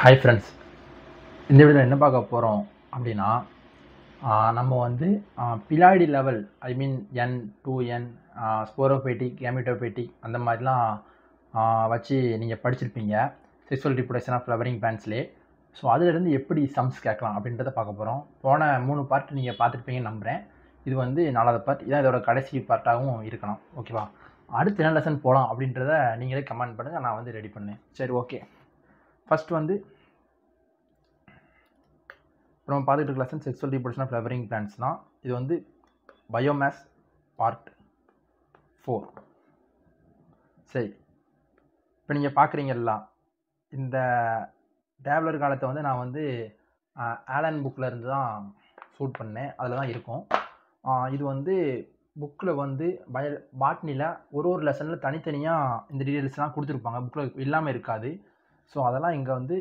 Hi friends, இந்த வீடியோவில் என்ன பார்க்க போகிறோம் அப்படின்னா, நம்ம வந்து பிலாய்டி லெவல், ஐ மீன் என், 2N, ஸ்போரோபைட்டிக், கேமிட்டோபைட்டிக் அந்த மாதிரிலாம் வச்சு நீங்கள் படிச்சிருப்பீங்க செக்ஸுவல் ரிப்ரொடக்ஷன் ஆஃப் ஃப்ளவரிங் பிளான்ட்ஸ்லேயே. ஸோ அதிலிருந்து எப்படி சம்ஸ் கேட்கலாம் அப்படின்றத பார்க்க போகிறோம். போன 3 பார்ட் நீங்கள் பார்த்துருப்பீங்கன்னு நம்புகிறேன். இது வந்து 4வது பார்ட், இதான் இதோட கடைசி பார்ட்டாகவும் இருக்கலாம். ஓகேவா? அடுத்து என்ன லெசன் போகலாம் அப்படின்றத நீங்களே கமெண்ட் பண்ணுங்கள், நான் வந்து ரெடி பண்ணேன். சரி, ஓகே. ஃபர்ஸ்ட் வந்து இப்போ நம்ம பார்த்துட்டு இருக்க lesson sexual reproduction of flowering plants தான். இது வந்து பயோமேஸ் பார்ட் 4. சரி, இப்போ நீங்கள் பார்க்குறீங்கல்ல, இந்த டேப்லர் காலத்தை வந்து நான் வந்து ஆலன் புக்கில் இருந்து தான் ஷூட் பண்ணேன். அதில் தான் இருக்கும். இது வந்து புக்கில் வந்து பாட்னியில் ஒரு லெசனில் தனித்தனியாக இந்த டீட்டெயில்ஸ்லாம் கொடுத்துருப்பாங்க. புக்கில் இல்லாமல் இருக்காது. ஸோ அதெல்லாம் இங்கே வந்து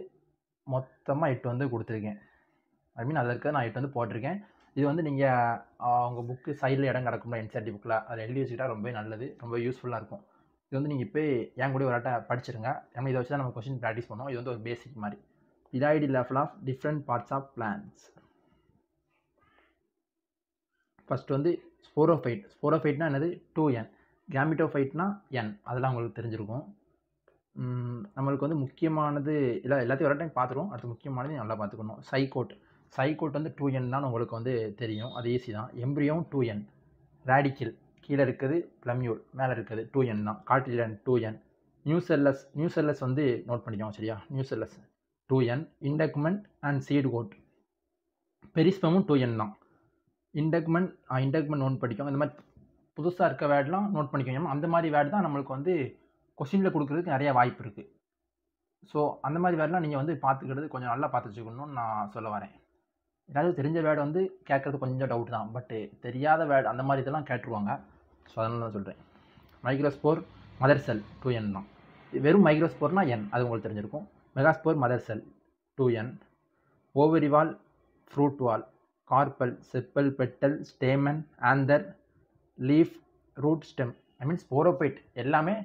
மொத்தமாக 8 வந்து கொடுத்துருக்கேன். ஐ மீன் அதில் இருக்க நான் 8 வந்து போட்டிருக்கேன். இது வந்து நீங்கள் உங்கள் புக்கு சைடில் இடம் கிடக்கும்ல, என்சிஆர்டி புக்கில், அதில் எழுதி வச்சுக்கிட்டா ரொம்ப நல்லது, ரொம்ப யூஸ்ஃபுல்லாக இருக்கும். இது வந்து நீங்கள் இப்போ என் கூட ஒரு ஆட்டை படிச்சிருங்க. ஏன்னா இதை வச்சு தான் நம்ம கொஸ்டின் ப்ராக்டிஸ் பண்ணுவோம். இது வந்து ஒரு பேசிக் மாதிரி. Ploidy level of different parts of plants. First வந்து ஸ்போரோஃபைட். ஸ்போரோஃபைட்னா என்னது? 2N. கேமிட்டோஃபைட்னா N. அதெல்லாம் உங்களுக்கு தெரிஞ்சிருக்கும். நம்மளுக்கு வந்து முக்கியமானது எல்லாத்தையும் ஒரு டைம் பார்த்துருவோம். அடுத்து முக்கியமானது நல்லா பார்த்துக்கணும். சைகோட். சைகோட் வந்து 2N தான் உங்களுக்கு வந்து தெரியும், அது ஈஸி தான். எம்ப்ரியோவும் 2N. ரேடிக்கில் கீழே இருக்குது, பிளமியூல் மேலே இருக்குது, 2N தான். கார்டிலியன் 2N. நியூசெல்லஸ் வந்து நோட் பண்ணிக்கோங்க, சரியா? Nucellus 2N. Integument and seed coat. பெரிஸ்பமும் 2N தான். இண்டக்மெண்ட் நோட் பண்ணிக்கோங்க. இந்த மாதிரி புதுசாக இருக்க வேர்டெலாம் நோட் பண்ணிக்கோங்க. அந்த மாதிரி வேர்டு தான் நம்மளுக்கு வந்து கொஸ்டினில் கொடுக்குறதுக்கு நிறைய வாய்ப்பு இருக்குது. ஸோ அந்த மாதிரி வேர்டெலாம் நீங்கள் வந்து பார்த்துக்கிறது கொஞ்சம் நல்லா பார்த்து வச்சுக்கணும்னு நான் சொல்ல வரேன். ஏதாவது தெரிஞ்ச வேர்டு வந்து கேட்குறது கொஞ்சம் டவுட் தான், பட்டு தெரியாத வேர்டு அந்த மாதிரி இதெல்லாம் கேட்டுருவாங்க. ஸோ அதனால தான் சொல்கிறேன். மைக்ரோஸ்போர் மதர் செல் 2N தான். வெறும் மைக்ரோஸ்போர்னால் N, அது உங்களுக்கு தெரிஞ்சிருக்கும். Megaspore mother cell 2N. Ovary wall, fruit wall, carpel, sepal, petal, stamen, anther, leaf, root, stem, I mean sporophyte எல்லாமே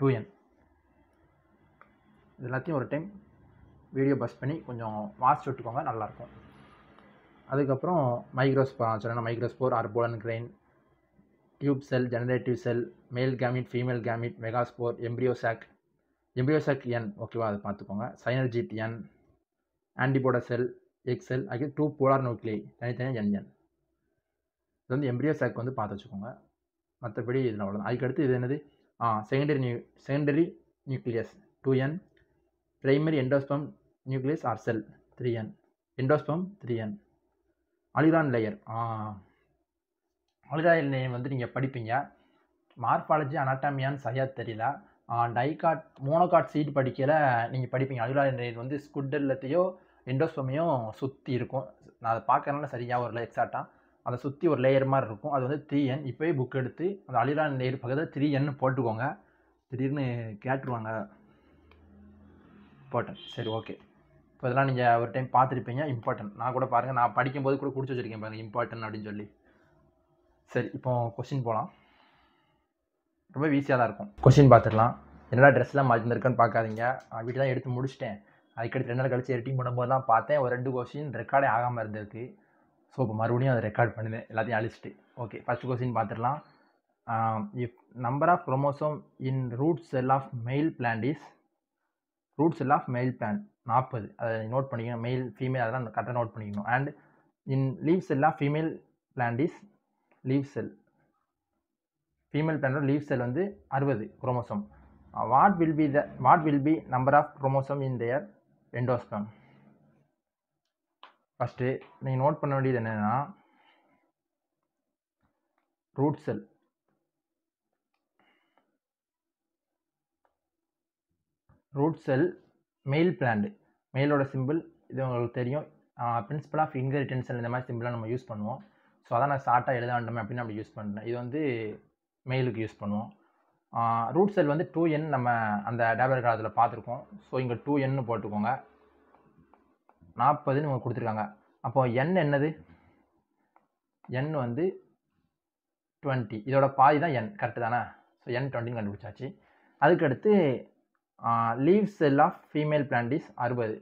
2N. இது எல்லாத்தையும் ஒரு டைம் வீடியோ பஸ் பண்ணி கொஞ்சம் வாசிச்சு விட்டுக்கோங்க, நல்லாயிருக்கும். அதுக்கப்புறம் microspore, or pollen grain, tube cell, generative cell, male gamete, female gamete, megaspore, embryo sac N, ஓகேவா? அதை பார்த்துக்கோங்க. சைனர்ஜிட் N, ஆன்டிபோடா செல், எக் செல், ஆகிய 2 போலார் நியூக்ளியை தனித்தனியாக NN. இது வந்து எம்ப்ரியோசாக் வந்து பார்த்து வச்சுக்கோங்க. மற்றபடி இதில் அவ்வளோதான். அதுக்கடுத்து இது என்னது? Secondary nucleus 2N. Primary endosperm nucleus or cell 3N. Endosperm 3N. Aleurone layer. Aleurone layer வந்து நீங்கள் படிப்பீங்க. மார்பாலஜி, அனாட்டமியான்னு சரியாக தெரியல. மோனோகாட் சீட் படிக்கல நீங்கள் படிப்பீங்க. அலிரான் லேயர் வந்து ஸ்குட்டல்லத்தையோ எண்டோஸ்பமையும் சுற்றி இருக்கும். நான் அதை பார்க்கறதுனால சரியாக ஒரு எக்ஸாக்டாக அதை சுற்றி ஒரு லேயர் மாதிரி இருக்கும். அது வந்து 3N. இப்போயே புக் எடுத்து அந்த அலிரான் லேயர் பக்கத்தில் 3N போட்டுக்கோங்க. திடீர்னு கேட்டுருவாங்க, இம்பார்ட்டன்ட். சரி, ஓகே. இப்போ இதெல்லாம் நீங்கள் ஒரு டைம் பார்த்துருப்பீங்க. இம்பார்ட்டன்ட். நான் கூட பாருங்கள், நான் படிக்கும்போது கூட குறிச்சு வச்சுருக்கேன் பாருங்கள், இம்பார்ட்டன்ட் அப்படின்னு சொல்லி. சரி, இப்போ கொஸ்டின் போகலாம். ரொம்ப ஈஸியாக தான் இருக்கும். கொஸ்டின் பார்த்துடலாம். என்னடா ட்ரெஸ்லாம் மாற்றிருக்கேன்னு பார்க்காதீங்க. வீட்டில் தான் எடுத்து முடிச்சிட்டேன். அதுக்கடுத்து 2 நாள் கழிச்சு எடிட்டிங் பண்ணும்போது தான் பார்த்தேன், ஒரு 2 கொஸ்டின் ரெக்கார்டே ஆகாமல் இருந்திருக்கு. ஸோ இப்போ மறுபடியும் அதை ரெக்கார்ட் பண்ணுவேன், எல்லாத்தையும் அழிச்சிட்டு. ஓகே, ஃபஸ்ட் கொஸ்டின் பார்த்துடலாம். If number of chromosome in root cell of male plant is, root cell of male plant 40. அதை நோட் பண்ணிக்கணும். மெயில், ஃபீமேல் அதெல்லாம் கரெக்டாக நோட் பண்ணிக்கணும். And in leaf cell of female plant is, leaf cell, female பிளான்டோட leaf cell வந்து 60 chromosome. What will be number of chromosome in the endosperm? First நீங்கள் note பண்ண வேண்டியது என்னென்னா, ரூட் செல் மெயில் பிளான்ட், மெயிலோட சிம்பிள் இது உங்களுக்கு தெரியும். பிரின்சிபல் ஆஃப் இன்ஹெரிட்டன்ஸ் இந்த மாதிரி சிம்பிளாக நம்ம யூஸ் பண்ணுவோம். ஸோ அதான் நான் ஷார்ட்டாக எழுத வேண்டாமே அப்படின்னு அப்படி யூஸ் பண்ணுறேன். இது வந்து மெயிலுக்கு யூஸ் பண்ணுவோம். ரூட் செல் வந்து 2N நம்ம அந்த டேப்லெட் காலத்தில் பார்த்துருக்கோம். ஸோ இங்கே 2N போட்டுக்கோங்க. 40ன்னு உங்களுக்கு கொடுத்துருக்காங்க. அப்போது N என்னது? N வந்து 20. இதோட பாதி தான் N, கரெக்டு தானே? ஸோ N 20ன்னு கண்டுபிடிச்சாச்சு. அதுக்கடுத்து leave cell of female plant is 60.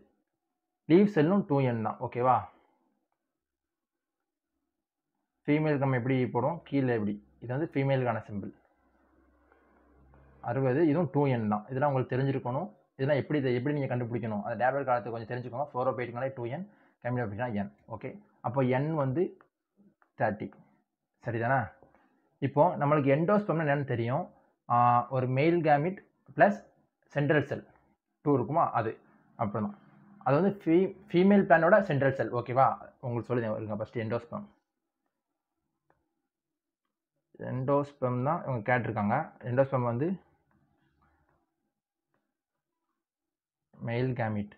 Leave செல்லும் 2n தான். ஓகேவா? ஃபீமேலுக்கு நம்ம எப்படி போடுவோம்? கீழே எப்படி? இது வந்து ஃபீமேலுக்கான சிம்பிள் 60. இதுவும் 2n தான். இதெல்லாம் உங்களுக்கு தெரிஞ்சிருக்கணும். இதெல்லாம் எப்படி நீங்கள் கண்டுபிடிக்கணும்? அந்த டேப்லெட் காலத்தை கொஞ்சம் தெரிஞ்சுக்கோங்க. 4/8னாலே 2n, கேமிட் அப்படின்னா n. ஓகே, அப்போ n வந்து 30. சரிதானே? இப்போ நம்மளுக்கு எண்டோஸ்பெர்ம்னா என்னன்னு தெரியும். ஒரு மெயில் கேமிட் ப்ளஸ் சென்ட்ரல் செல் 2 இருக்குமா, அது அப்படிதான். அது வந்து ஃபீமேல் பிளானோட சென்ட்ரல் செல். ஓகேவா? உங்களுக்கு சொல்லுங்க ஃபர்ஸ்ட் எண்டோஸ்பெர்ம். எண்டோஸ்பெர்ம் தான் இவங்க கேட்டிருக்காங்க. எண்டோஸ்பெர்ம் வந்து மெயில் கேமிட்,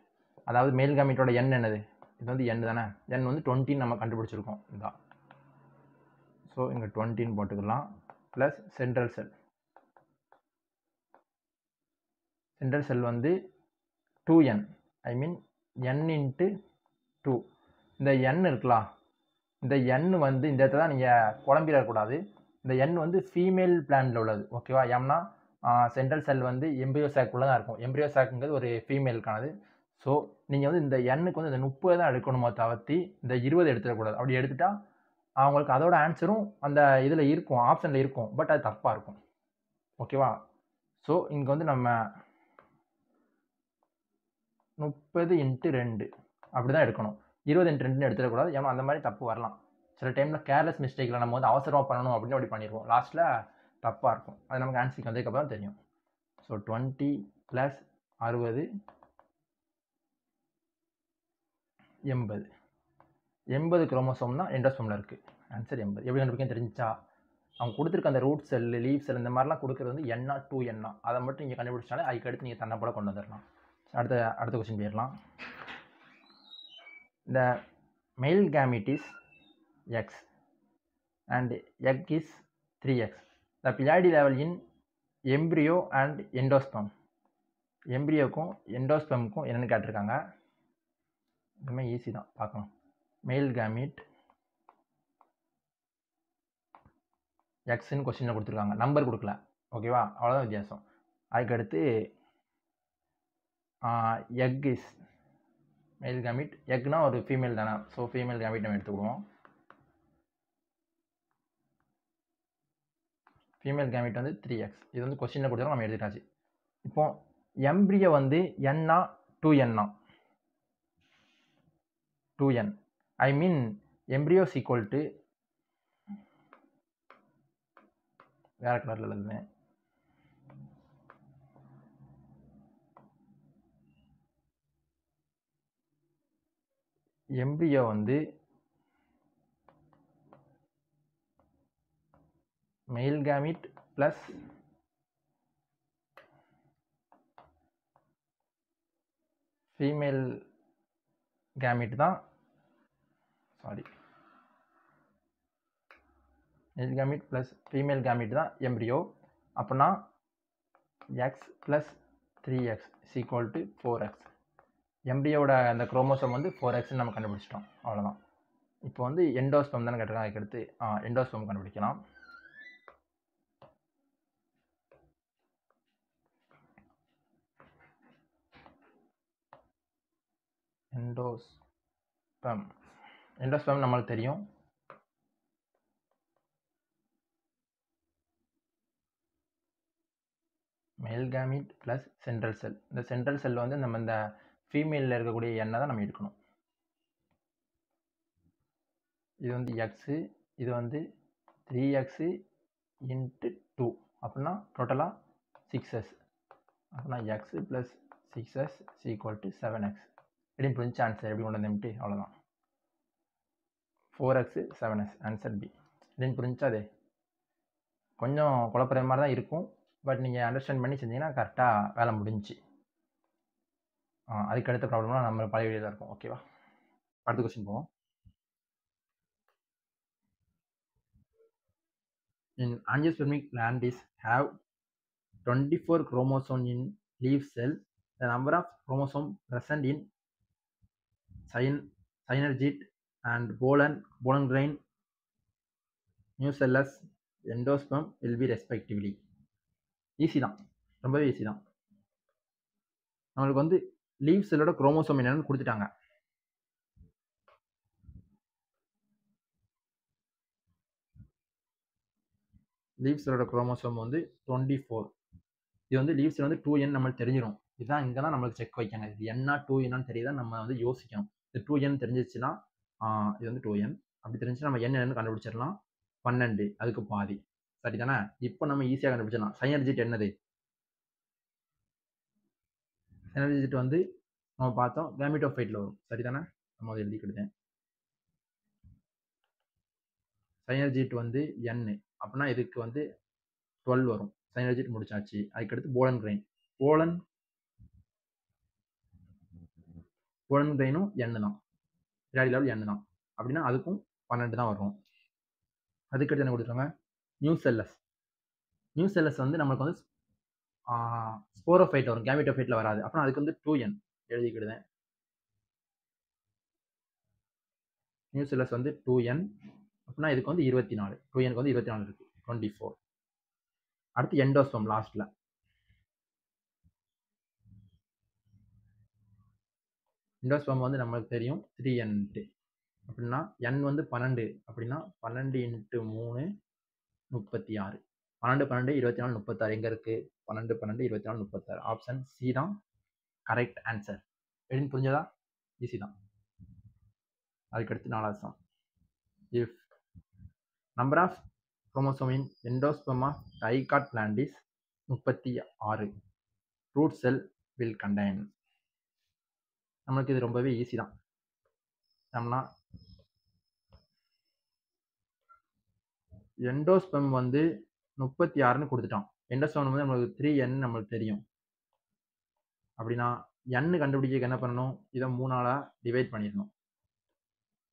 அதாவது மெயில் கேமிட்டோட எண் என்னது? இது வந்து எண் தானே. எண் வந்து 20 நம்ம கண்டுபிடிச்சிருக்கோம். இதுதான். ஸோ இங்கே 20 போட்டுக்கலாம். ப்ளஸ் சென்ட்ரல் செல். சென்ட்ரல் செல் வந்து 2n, ஐ மீன் n இன்ட்டு 2. இந்த n இருக்கலாம், இந்த n வந்து இந்த இடத்துல தான் நீங்கள் குழம்பிடக்கூடாது. இந்த n வந்து ஃபீமேல் பிளான்ல உள்ளது. ஓகேவா? ஏன்னா சென்ட்ரல் செல் வந்து எம்பிரியோ சாக்குள்ளே தான் இருக்கும். எம்பிரியோ சாக்குங்கிறது ஒரு ஃபீமேலுக்கானது. ஸோ நீங்கள் வந்து இந்த எண்ணுக்கு வந்து இந்த 30 தான் எடுக்கணுமோ தவிர்த்து இந்த 20 எடுத்துடக்கூடாது. அப்படி எடுத்துட்டா அவங்களுக்கு அதோட ஆன்சரும் அந்த இதில் இருக்கும், ஆப்ஷனில் இருக்கும். பட் அது தப்பாக இருக்கும். ஓகேவா? ஸோ இங்கே வந்து நம்ம 30 × 2 அப்படி தான் எடுக்கணும். 20 × 2 எடுத்துடக்கூடாது. ஏன்னா அந்த மாதிரி தப்பு வரலாம். சில டைமில் கேர்லெஸ் மிஸ்டேக்கில் நம்ம வந்து அவசரமாக பண்ணணும் அப்படின்னு அப்படி பண்ணிடுவோம். லாஸ்ட்டில் தப்பாக இருக்கும். அது நமக்கு ஆன்சருக்கு வந்ததுக்கப்புறம் தெரியும். ஸோ 20 + 60 80. 80 குரோமோசோம் தான் எண்டோஸ்பெர்மில் இருக்குது. ஆன்சர் 80. எப்படி கண்டுபிடிக்க தெரிஞ்சா, அவங்க கொடுத்துருக்க அந்த ரூட் செல், லீவ் செல் இந்த மாதிரிலாம் கொடுக்குறது வந்து n 2n. அதை மட்டும் நீங்கள் கண்டுபிடிச்சாலே அதுக்கு அடுத்து நீங்கள் தன்னை போல கொண்டு வந்துடலாம். அடுத்த கொஸ்டின் போயிடலாம். இந்த male gamete is X and egg is 3x. The pleiad level in embryo and endosperm. எம்பிரியோக்கும் எண்டோஸ்பெர்முக்கும் என்னென்னு கேட்டிருக்காங்க. இதுவுமே ஈஸி தான், பார்க்கலாம். மேல் கேமிட் எக்ஸ்ன்னு கொஸ்டினில் கொடுத்துருக்காங்க, நம்பர் கொடுக்கல. ஓகேவா? அவ்வளோதான் வித்தியாசம். அதுக்கடுத்து எக் இஸ் மேல் கேமிட். எக்னா ஒரு ஃபீமேல் தானே. ஸோ ஃபீமேல் கேமிட் நம்ம எடுத்துக்கிடுவோம். ஃபீமேல் கேமிட் வந்து 3x. இது வந்து கொஸ்டினில் கொடுத்தாலும் நம்ம எடுத்துட்டாச்சு. இப்போ எம்பிரியோ வந்து n-ஆ 2n-ஆ? 2n. I mean எம்பிரியோஸ் equal to, வேற கலரில் எழுதுனேன். எம்பிரியோ வந்து male gamete plus female gamete தான். Sorry, male gamete plus female gamete தான் எம்பிரியோ. அப்படின்னா x + 3x = 4x. எம்பிரியோட அந்த குரோமோசோம் வந்து 4x நம்ம கண்டுபிடிச்சிட்டோம். அவ்வளோதான். இப்போ வந்து எண்டோஸ்பெர்ம் தானே கேட்டிருக்காங்க. அதுக்கடுத்து எண்டோஸ்பெர்ம் கண்டுபிடிக்கலாம். எண்டோஸ்பெர்ம் நம்மளுக்கு தெரியும். மேல் கேமிட் ப்ளஸ் சென்ட்ரல் செல். இந்த சென்ட்ரல் செல் வந்து நம்ம இந்த ஃபீமேலில் இருக்கக்கூடிய எண்ணெய் தான் நம்ம எடுக்கணும். இது வந்து எக்ஸு, இது வந்து 3x × 2 அப்படின்னா டோட்டலாக 6s. அப்படின்னா x + 6s = 7x. எப்படின்னு புரிஞ்சு ஆன்சர் எப்படி கொண்டு வந்துட்டு அவ்வளோதான். 4x 7s, answer B. எப்படின்னு புரிஞ்சா? அது கொஞ்சம் குழப்பற மாதிரி தான் இருக்கும். பட் நீங்கள் அண்டர்ஸ்டாண்ட் பண்ணி செஞ்சீங்கன்னா கரெக்டாக வேலை முடிஞ்சு. அதுக்கு அடுத்த ப்ராப்ளம்லாம் நம்ம பழைய வீடியோ தான் இருக்கும். ஓகேவா? அடுத்த கொஸ்டின் போவோம். In angiospermic glands have 24 chromosomes in leaf cell. The number of chromosomes present in synergid and pollen grain, nucellus, endosperm will be respectively. Easy தான், ரொம்பவே ஈஸி தான். நம்மளுக்கு வந்து லீவ் செல்லோட குரோமோசோம் என்னன்னு கொடுத்துட்டாங்க. லீவ்ஸோட குரோமோசோம் வந்து 24. இது வந்து லீவ்ஸில் வந்து 2n நம்மளுக்கு தெரிஞ்சிடும். இதுதான் இங்கே தான் நம்மளுக்கு செக் வைக்காங்க. இது என்ன 2n தெரியுதா நம்ம வந்து யோசிக்கணும். இது 2n தெரிஞ்சிச்சுன்னா இது வந்து 2n. அப்படி தெரிஞ்சுன்னா நம்ம என்னன்னு கண்டுபிடிச்சிடலாம். 12 அதுக்கு பாதி. சரிதானே? இப்போ நம்ம ஈஸியாக கண்டுபிடிச்சிடலாம். சைனர்ஜிட் என்னது? சைனர்ஜிட் வந்து நம்ம பார்த்தோம் கேமிட்டோஃபைட்டில் வரும். சரிதானே? நம்ம அதை எழுதிக்கிட்டேன். சைனர்ஜிட் வந்து n அப்படின்னா இதுக்கு வந்து 12 வரும். சைனர்ஜிட் முடிச்சாச்சு. அதுக்கடுத்து போலன் கிரைன். போலன் கிரைனும் n தான். பிரியாடி லெவல் n தான். அப்படின்னா அதுக்கும் 12 தான் வரும். அதுக்கடுத்து என்ன கொடுத்துருக்காங்க? நியூசெல்லஸ் வந்து நம்மளுக்கு வந்து ஸ்போரோஃபைட் வரும். கேமிட்டோஃபைட்டில் வராது. அப்புறம் அதுக்கு வந்து 2n எழுதிக்கிடுதேன். நியூசெல்லஸ் வந்து 2n அப்படின்னா இதுக்கு வந்து 24. 2nக்கு வந்து 24 இருக்கு. 24. அடுத்து எண்டோஸ்பம் லாஸ்ட்ல. எண்டோஸ்பம் வந்து நம்மளுக்கு தெரியும் 3n அப்படின்னா n வந்து 12 அப்படின்னா 12 × 3 36. 12 12 24 36 எங்க இருக்கு? 12 12 24 36. ஆப்ஷன் சி தான் கரெக்ட் ஆன்சர். எப்படின்னு புரிஞ்சதா? ஈஸி தான். அதுக்கடுத்து 4வது sum. If number of chromosome in endosperm of dicot plant is 36. Root cell will contain. நம்மளுக்கு இது ரொம்பவே ஈஸி தான். நம்மனா எண்டோஸ்பெர்ம் வந்து 36ன்னு கொடுத்துட்டான். எண்டோஸ்பெர்ம் வந்து நம்மளுக்கு 3n நம்மளுக்கு தெரியும். அப்படின்னா n கண்டுபிடிக்க என்ன பண்ணணும்? இதை 3ஆல டிவைட் பண்ணிடணும்.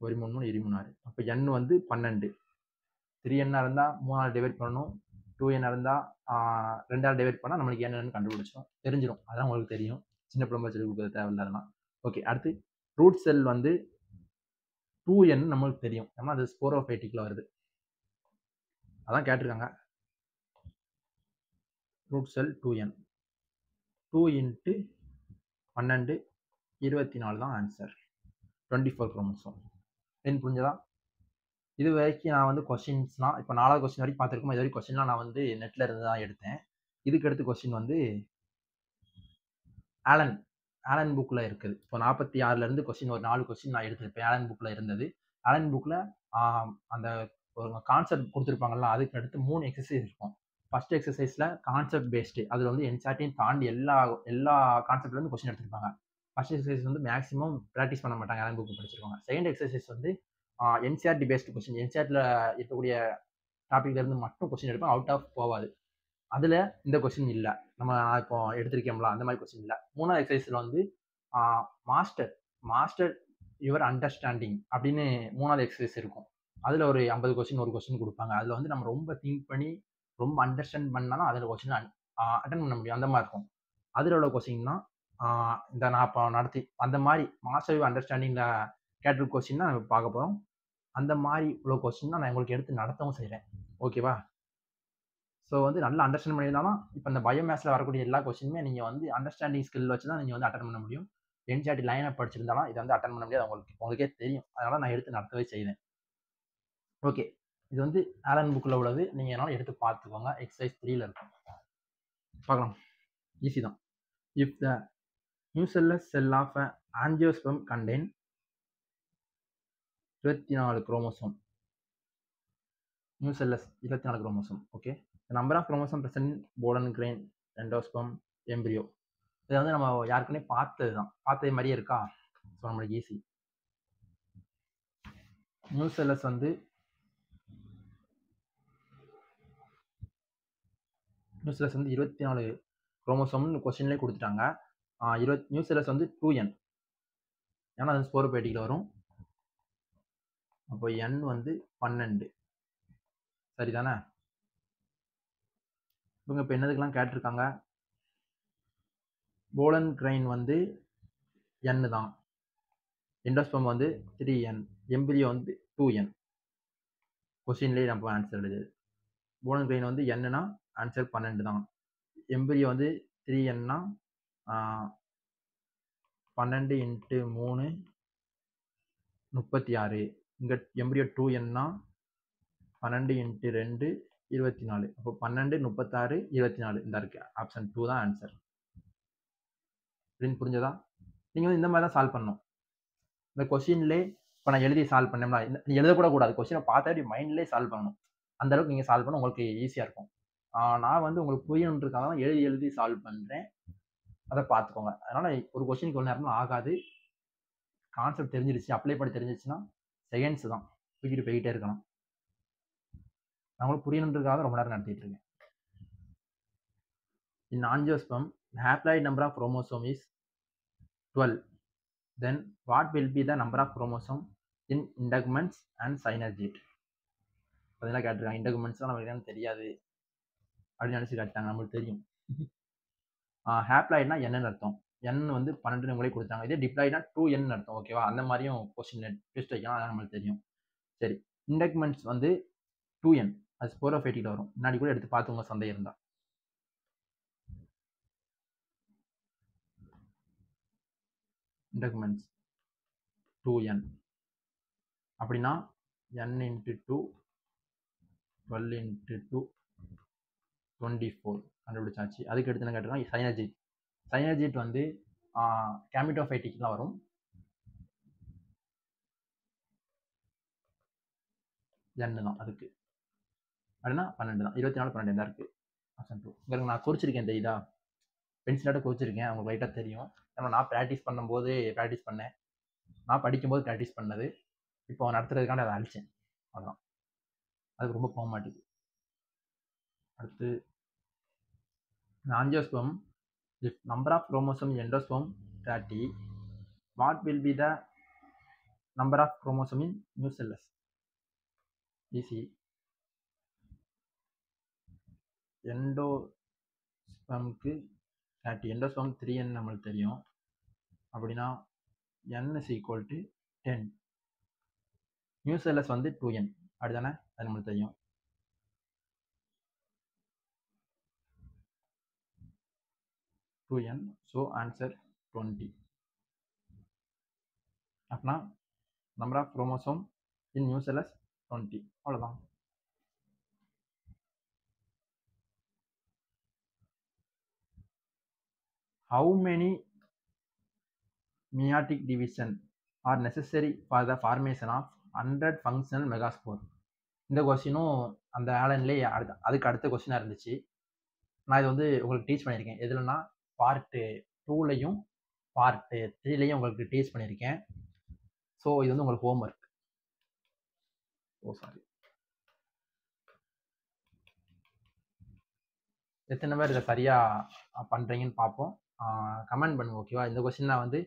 1 3 3 23. அப்போ n வந்து 12. 3n இருந்தா 3ஆல டிவைட் பண்ணணும். 2n இருந்தா 2ஆல டிவைட் பண்ணா நம்மளுக்கு என்னன்னு கண்டுபிடிச்சோம். தெரிஞ்சிடும். அதான் உங்களுக்கு தெரியும். சின்ன பிள்ளை சொல்லி கொடுக்குறது தேவையில்லாதெல்லாம். ஓகே, அடுத்து ரூட் செல் வந்து 2n நம்மளுக்கு தெரியும். ஏன்னா அது ஸ்போரோஃபைட்டிக்ல வருது. அதான் கேட்டிருக்காங்க. ரூட் செல் 2n 2 × 12 24 தான் ஆன்சர். 24 குரோமோசோம். என்ன புரிஞ்சதா? இது வரைக்கும் நான் வந்து கொஸ்டின்ஸ்லாம் இப்போ 4வது கொஸ்டின் வரைக்கும் பார்த்துருக்கோம். இது வரைக்கும் கொஸ்டின்லாம் நான் வந்து நெட்டில் இருந்து தான் எடுத்தேன். இதுக்கு அடுத்து கொஸ்டின் வந்து ஆலன் புக்கில் இருக்குது. இப்போ 46லேருந்து கொஸ்டின் ஒரு 4 கொஸ்டின் நான் எடுத்திருப்பேன். ஆலன் புக்கில் இருந்தது. ஆலன் புக்கில் அந்த ஒரு கான்செப்ட் கொடுத்துருப்பாங்கல்ல, அதுக்கு அடுத்து 3 எக்ஸசைஸ் இருக்கும். ஃபர்ஸ்ட் எக்ஸசைஸில் கான்செப்ட் பேஸ்டு, அதில் வந்து என்சிஆர்டியும் தாண்டி எல்லா கான்செப்ட்லேருந்து கொஸ்டின் எடுத்திருப்பாங்க. ஃபர்ஸ்ட் எக்ஸசைஸ் வந்து மேக்ஸிமம் ப்ராக்டிஸ் பண்ண மாட்டாங்க. ஆலன் புக் படிச்சிருப்பாங்க. செகண்ட் எக்ஸசைஸ் வந்து என்சிஆர்டி பேஸ்டு கொஸ்டின். என்சிஆர்டியில் இருக்கக்கூடிய டாபிக்லேருந்து மட்டும் கொஸ்டின் எடுப்பேன். அவுட் ஆஃப் போகாது. அதில் இந்த கொஸ்டின் இல்லை. நம்ம இப்போ எடுத்திருக்கோம்ல அந்த மாதிரி கொஸ்டின் இல்லை. 3வது எக்ஸசைஸில் வந்து மாஸ்டர் யுவர் அண்டர்ஸ்டாண்டிங் அப்படின்னு 3வது எக்ஸசைஸ் இருக்கும். அதில் ஒரு 50 கொஸ்டின் ஒரு கொஸ்டின் கொடுப்பாங்க. அதில் வந்து நம்ம ரொம்ப திங்க் பண்ணி ரொம்ப அண்டர்ஸ்டாண்ட் பண்ணாலும் அதில் கொஸ்டின் அட்டன் பண்ண முடியும். அந்த மாதிரி இருக்கும். அதில் உள்ள கொஸ்டின் தான் இந்த நான் இப்போ நடத்தி அந்த மாதிரி மாஸ்டர் யுவர் அண்டர்ஸ்டாண்டிங்கில் கேட்டல் கொஸ்டின் தான் நம்ம பார்க்க போகிறோம். அந்த மாதிரி உள்ள கொஸ்டின் தான் நான் உங்களுக்கு எடுத்து நடத்தவும் செய்கிறேன். ஓகேவா? ஸோ வந்து நல்லா அண்டர்ஸ்டாண்ட் பண்ணியிருந்தாலும் இப்போ இந்த பயோமேத்ஸில் வரக்கூடிய எல்லா கொஸ்டினுமே நீங்கள் வந்து அண்டர்ஸ்டாண்டிங் ஸ்கில் வச்சு தான் நீங்கள் வந்து அட்டன் பண்ண முடியும். என்சிஆர்டி லைனை படிச்சிருந்தாலும் இதை வந்து அட்டன் பண்ண முடியாது. உங்களுக்கே தெரியும். அதனால நான் எடுத்து நடத்தவே செய்தேன். ஓகே, இது வந்து ஆலன் புக்கில் உள்ளது. நீங்கள் என்னால் எடுத்து பார்த்துக்கோங்க. எக்ஸசைஸ் 3ல் இருக்கும். பார்க்கலாம். ஈஸி தான். If the nucellus cell of angiosperm contain 24 chromosome. Nucellus 24 chromosome. Okay, number of chromosome present in pollen grain, endosperm, embryo. இதை வந்து நம்ம யாருக்குன்னே பார்த்தது மாதிரியே இருக்கா? ஸோ நம்மளுக்கு ஈஸி. நியூசெல்லஸ் வந்து நியூசெல்லஸ் வந்து 24 குரோமோசோம்னு கொஸ்டின்லேயே கொடுத்துட்டாங்க. நியூசெல்லஸ் வந்து 2n. ஏன்னா அது ஸ்போரோபைட்டிக்கில் வரும். அப்போ n வந்து 12. சரிதானே? இவங்க இப்போ என்னதுக்கெல்லாம் கேட்டிருக்காங்க? போலன் கிரைன் வந்து n தான். எண்டோஸ்பெர்ம் வந்து 3n. எம்பிரியோ வந்து 2n. கொஸ்டின்லேயே நம்ம ஆன்சர் எழுது. போலன் கிரைன் வந்து என்னன்னா ஆன்சர் 12 தான். எம்பிரியோ வந்து 3nனா 12 × 3 36. இங்கே எம்பிரியோ 2nனா 12 × 2 24. அப்போ 12, 36, 24 இந்த இருக்கு. ஆப்ஷன் 2 தான் ஆன்சர். அப்படின்னு புரிஞ்சதா? நீங்க வந்து இந்த மாதிரி தான் சால்வ் பண்ணணும். இந்த கொஸ்டின்லே இப்போ நான் எழுதி சால்வ் பண்ணோம்னா எழுதக்கூட கூடாது. கொஸ்டினை பார்த்தாடி மைண்ட்லேயே சால்வ் பண்ணணும். அந்த அளவுக்கு நீங்கள் சால்வ் பண்ண உங்களுக்கு ஈஸியாக இருக்கும். நான் வந்து உங்களுக்கு புரியணுன்றதுக்காக தான் எழுதி எழுதி சால்வ் பண்ணுறேன். அதை பார்த்துக்கோங்க. அதனால ஒரு கொஸ்டினுக்கு ஒன்று நேரம் ஆகாது. கான்செப்ட் தெரிஞ்சிருச்சு, அப்ளை பண்ணி தெரிஞ்சிச்சுன்னா செகண்ட்ஸ் தான், தூக்கிட்டு போய்கிட்டே இருக்கலாம். நான் உங்களுக்கு புரியணுன்றதுக்காக ரொம்ப நேரம் நடத்திட்டு இருக்கேன். In angiosperm, the haploid number of chromosome is 12. Then what will be the number of chromosome in integuments and synergid? அதெல்லாம் கேட்டிருக்காங்க. இன்டகுமெண்ட்ஸ்லாம் நமக்கு என்னன்னு தெரியாது அப்படின்னு நினச்சி கேட்டாங்க. நம்மளுக்கு தெரியும். ஹேப்ளாய்ட்னா என்னன்னு அர்த்தம். n வந்து 12 உங்களே கொடுத்தாங்க. இதே டிப்ளாய்ட்னா 2n அர்த்தம். ஓகேவா? அந்த மாதிரியும் கொஸ்டின் ட்விஸ்ட் வைக்கலாம். அதான் நம்மளுக்கு தெரியும். சரி, இன்டகுமெண்ட்ஸ் வந்து 2n, அது ஸ்போரோஃபைட்டில் வரும். முன்னாடி கூட எடுத்து பார்த்து உங்க சந்தேகம் இருந்தா. இன்டகுமெண்ட்ஸ் 2n அப்படின்னா n × 2 12 × 2 24 கண்டுபிடிச்சாச்சு. அதுக்கு எடுத்து என்ன கேட்டிருக்கோம்? சைனர்ஜிட். சைனர்ஜிட் வந்து கேமிட்டோஃபைட்டிக்லாம் வரும். n தான் அதுக்கு. அப்படின்னா 12 தான். 24 12 தான் இருக்கு. ஆப்ஷன் 2. உங்களுக்கு நான் குறிச்சிருக்கேன் தெரியுதா? பென்சிலாட்ட குறிச்சிருக்கேன். உங்களுக்கு லைட்டாக தெரியும். ஏன்னா நான் ப்ராக்டிஸ் பண்ணும்போது ப்ராக்டிஸ் பண்ணேன். நான் படிக்கும்போது ப்ராக்டிஸ் பண்ணது. இப்போ நடத்துறதுக்காண்டி அதை அழிச்சேன். அதுதான். அதுக்கு ரொம்ப போக மாட்டேங்குது. அடுத்து angiosperm, if number of chromosome in endosperm 30, what will be the number of chromosome in nucellus? Easy. எண்டோஸ்பம்க்கு 30, endosperm 3n நம்மளுக்கு தெரியும். அப்படின்னா n is equal to 10. Nucellus வந்து 2n அப்படிதானே? அது நம்மளுக்கு தெரியும். So answer 20. அப்படின்னா number of chromosome in nucellus 20. அவ்வளோதான். How many meiotic division are necessary for the formation of 100 functional megaspore? இந்த கொஸ்டினும் அந்த ஆலன்லேயே அதுக்கு அடுத்த கொஸ்டினாக இருந்துச்சு. நான் இது வந்து உங்களுக்கு டீச் பண்ணியிருக்கேன். எதுலன்னா பார்ட் 2லையும் பார்ட் 3லையும் உங்களுக்கு டீச் பண்ணியிருக்கேன். ஸோ இது வந்து உங்களுக்கு ஹோம்ஒர்க். சாரி, எத்தனை பேர் இதை சரியாக பண்ணுறீங்கன்னு பார்ப்போம். கமெண்ட் பண்ணுங்க. ஓகேவா? இந்த கொஸ்டின் நான் வந்து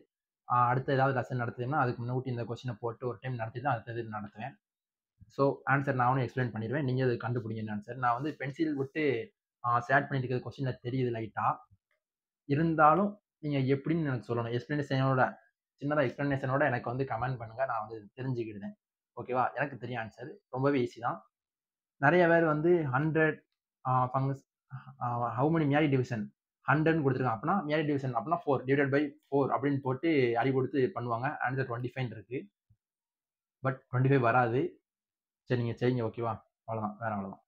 அடுத்த ஏதாவது லெசன் நடத்துதுன்னா அதுக்கு முன்னாடி இந்த கொஸ்டினை போட்டு ஒரு டைம் நடத்தி தான் அடுத்தது நடத்துவேன். ஸோ ஆன்சர் நான் எக்ஸ்பிளைன் பண்ணிடுவேன். நீங்கள் அது கண்டுபிடிங்க ஆன்சர். நான் வந்து பென்சில் விட்டு ஷேர் பண்ணிட்டு இருக்கிற கொஸ்டினில் தெரியுது லைட்டாக. இருந்தாலும் நீங்கள் எப்படின்னு எனக்கு சொல்லணும். எக்ஸ்பிளனேஷனோட சின்னதாக எக்ஸ்பிளனேஷனோட எனக்கு வந்து கமெண்ட் பண்ணுங்கள். நான் வந்து தெரிஞ்சுக்கிடுவேன். ஓகேவா? எனக்கு தெரியும் ஆன்சர். ரொம்பவே ஈஸி தான். நிறைய பேர் வந்து 100 ஃபங்க்ஸ் ஹவு மெனி மியாரிக் டிவிஷன் 100ன்னு கொடுத்துருக்காங்க. அப்படின்னா மியாரிக் டிவிஷன் அப்படின்னா 4 டிவைடட் பை 4 அப்படின்னு போட்டு அடி கொடுத்து பண்ணுவாங்க. ஆன்சர் 25 இருக்கு. பட் 25 வராது. சரி, நீங்கள் செய்யுங்க. ஓகேவா? அவ்வளோதான், வேற அவ்வளோதான்.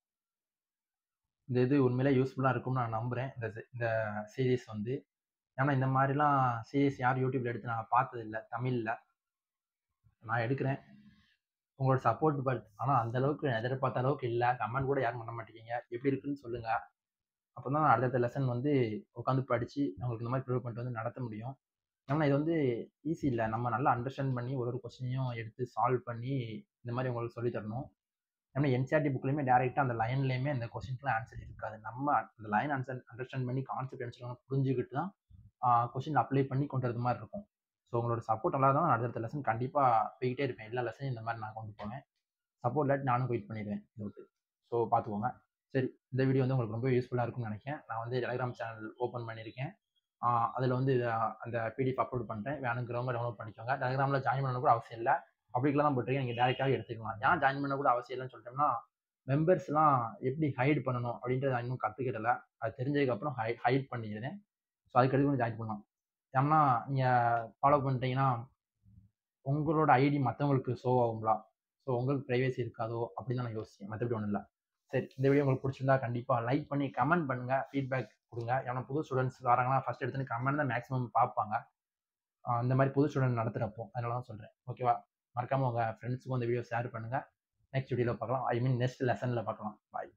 இந்த இது உண்மையிலே யூஸ்ஃபுல்லாக இருக்கும்னு நான் நம்புகிறேன். இந்த சீரீஸ் வந்து ஏன்னா இந்த மாதிரிலாம் சீரீஸ் யார் யூடியூப்ல எடுத்து நான் பார்த்ததில்லை தமிழில். நான் எடுக்கிறேன் உங்களோட சப்போர்ட். பட் ஆனால் அந்த அளவுக்கு எதிர்பார்த்த அளவுக்கு இல்லை. கமெண்ட் கூட யாரும் பண்ண மாட்டேங்கிங்க. எப்படி இருக்குன்னு சொல்லுங்கள். அப்போ தான் அடுத்த லெசன் வந்து உட்காந்து படித்து அவங்களுக்கு இந்த மாதிரி ப்ரிப்பேர் பண்ணிட்டு வந்து நடத்த முடியும். ஏன்னா இது வந்து ஈஸி இல்லை. நம்ம நல்லா அண்டர்ஸ்டாண்ட் பண்ணி ஒரு கொஸ்டினையும் எடுத்து சால்வ் பண்ணி இந்த மாதிரி உங்களுக்கு சொல்லி தரணும். ஏன்னா என்சிஆர்டி புக்லையுமே டேரெக்டாக அந்த லைன்லேயுமே இந்த கொஸ்டின்க்குலாம் ஆன்சர் இருக்காது. நம்ம அந்த லைன் ஆன்சர் அண்டர்ஸ்டாண்ட் பண்ணி கான்செப்ட் ஆன்சர் புரிஞ்சுக்கிட்டு தான் கொஸ்டின் அப்ளை பண்ணி கொண்டு வரது மாதிரி இருக்கும். ஸோ உங்களோட சப்போர்ட் நல்லா தான் அடுத்த லெசன் கண்டிப்பாக போய்கிட்டே இருப்பேன். எல்லா லெசனையும் இந்த மாதிரி நான் கொண்டு போவேன். சப்போர்ட் இல்லாட்டி நானும் வெயிட் பண்ணிடுவேன் இதுக்கு. ஸோ பார்த்துக்கோங்க. சரி, இந்த வீடியோ வந்து உங்களுக்கு ரொம்ப யூஸ்ஃபுல்லாக இருக்கும்னு நினைக்கிறேன். நான் வந்து டெலிகிராம் சேனல் ஓப்பன் பண்ணியிருக்கேன். அதில் வந்து அந்த பிடிஎஃப் அப்லோட் பண்ணுறேன். வேணுங்கிறவங்க டவுன்லோட் பண்ணிக்கோங்க. டெலிகிராமில் ஜாயின் பண்ண கூட அவசியம் இல்லை. அப்படிக்கெல்லாம் தான் போட்டிருக்கேன். நீங்கள் டேரெக்டாக எடுத்துக்கலாம். ஏன் ஜாயின் பண்ண கூட அவசியம் இல்லைன்னு சொல்லிட்டோம்னா மெம்பர்ஸ்லாம் எப்படி ஹைட் பண்ணணும் அப்படின்றத நான் இன்னும் கற்றுக்கிடலை. அது தெரிஞ்சதுக்கப்புறம் ஹைட் பண்ணிடுறேன். ஸோ அதுக்கு எடுத்து ஜாயின் பண்ணலாம். ஏன்னா நீங்கள் ஃபாலோ பண்ணிட்டீங்கன்னா உங்களோட ஐடி மற்றவங்களுக்கு ஷோ ஆகுங்களா? ஸோ உங்களுக்கு ப்ரைவேசி இருக்காதோ அப்படின்னு தான் நான் யோசிச்சேன். மற்றபடி ஒன்றும் இல்லை. சரி, இந்த வீடியோ உங்களுக்கு பிடிச்சிருந்தா கண்டிப்பாக லைக் பண்ணி கமெண்ட் பண்ணுங்கள், ஃபீட்பேக் கொடுங்க. ஏன்னா புது ஸ்டூடெண்ட்ஸ் வராங்கன்னா ஃபஸ்ட் எடுத்துன்னு கமெண்ட் தான் மேக்ஸிமம் பார்ப்பாங்க. இந்த மாதிரி புது ஸ்டூடெண்ட் நடத்துகிறப்போ அதனால தான் சொல்கிறேன். ஓகேவா? மறக்காமல் உங்கள் ஃப்ரெண்ட்ஸுக்கும் இந்த வீடியோ ஷேர் பண்ணுங்கள். நெக்ஸ்ட் வீடியோவில் பார்க்கலாம். ஐ மீன் நெக்ஸ்ட் லெசனில் பார்க்கலாம். பாய்.